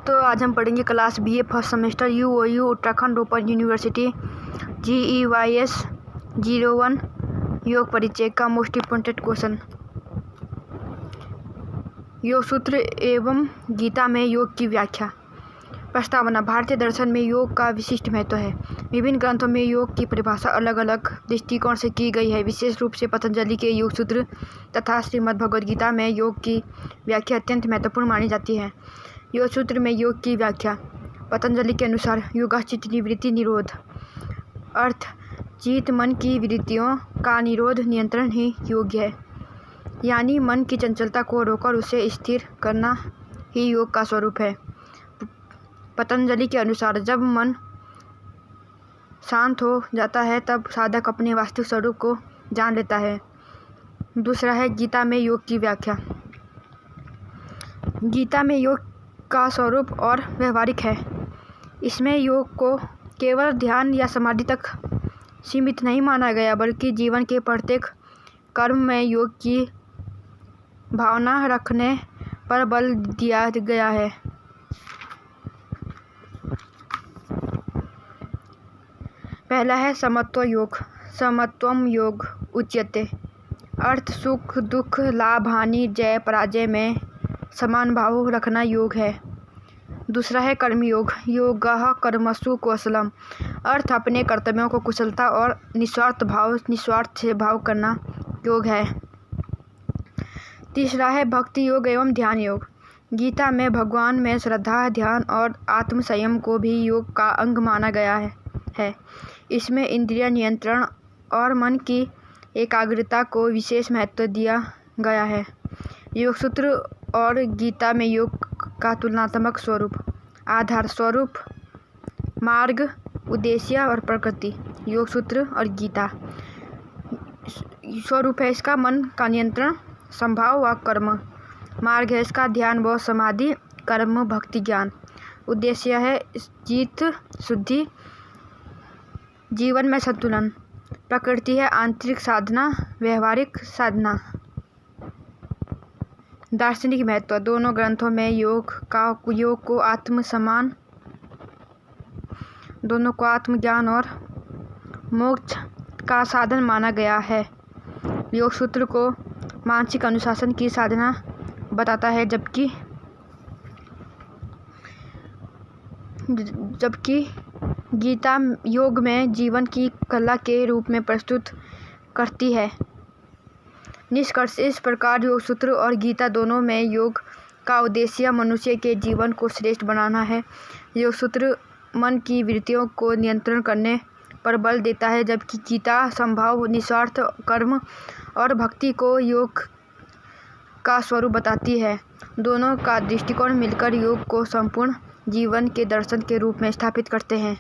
दोस्तों, आज हम पढ़ेंगे class BA first semester UOU Uttarakhand open university GEYS 01 योग परिचय का मोस्ट इम्पोर्टेंट क्वेश्चन। योग सूत्र एवं गीता में योग की व्याख्या। प्रस्तावना। भारतीय दर्शन में योग का विशिष्ट महत्व है। विभिन्न ग्रंथों में योग की परिभाषा अलग अलग दृष्टिकोण से की गई है। विशेष रूप से पतंजलि के योग सूत्र तथा श्रीमद् भगवद गीता में योग की व्याख्या अत्यंत महत्वपूर्ण मानी जाती है। योग सूत्र में योग की व्याख्या। पतंजलि के अनुसार योगाश्चित निवृत्ति निरोध, अर्थ चित्त मन की वृत्तियों का निरोध नियंत्रण ही योग है, यानी मन की चंचलता को रोककर उसे स्थिर करना ही योग का स्वरूप है। पतंजलि के अनुसार जब मन शांत हो जाता है तब साधक अपने वास्तविक स्वरूप को जान लेता है। दूसरा है गीता में योग की व्याख्या। गीता में योग का स्वरूप और व्यवहारिक है। इसमें योग को केवल ध्यान या समाधि तक सीमित नहीं माना गया, बल्कि जीवन के प्रत्येक कर्म में योग की भावना रखने पर बल दिया गया है। पहला है समत्व योग। समत्वम योग उच्यते, अर्थ सुख दुख लाभ हानि जय पराजय में समान भाव रखना योग है। दूसरा है कर्मयोग। योगः कर्मसु कौशलम, अर्थ अपने कर्तव्यों को कुशलता और निस्वार्थ से भाव करना योग है। तीसरा है भक्ति योग एवं ध्यान योग। गीता में भगवान में श्रद्धा, ध्यान और आत्म संयम को भी योग का अंग माना गया है। इसमें इंद्रिय नियंत्रण और मन की एकाग्रता को विशेष महत्व दिया गया है। योग सूत्र और गीता में योग का तुलनात्मक स्वरूप। आधार स्वरूप, मार्ग, उद्देश्य और प्रकृति। योग सूत्र और गीता। स्वरूप है इसका मन का नियंत्रण, संभाव व कर्म। मार्ग है इसका ध्यान व समाधि, कर्म भक्ति ज्ञान। उद्देश्य है चित्त शुद्धि, जीवन में संतुलन। प्रकृति है आंतरिक साधना, व्यवहारिक साधना। दार्शनिक महत्व। दोनों ग्रंथों में योग को आत्मज्ञान और मोक्ष का साधन माना गया है। योग सूत्र को मानसिक अनुशासन की साधना बताता है, जबकि गीता योग में जीवन की कला के रूप में प्रस्तुत करती है। निष्कर्ष इस प्रकार योग सूत्र और गीता दोनों में योग का उद्देश्य मनुष्य के जीवन को श्रेष्ठ बनाना है। योग सूत्र मन की वृत्तियों को नियंत्रण करने पर बल देता है, जबकि गीता संभाव, निस्वार्थ कर्म और भक्ति को योग का स्वरूप बताती है। दोनों का दृष्टिकोण मिलकर योग को संपूर्ण जीवन के दर्शन के रूप में स्थापित करते हैं।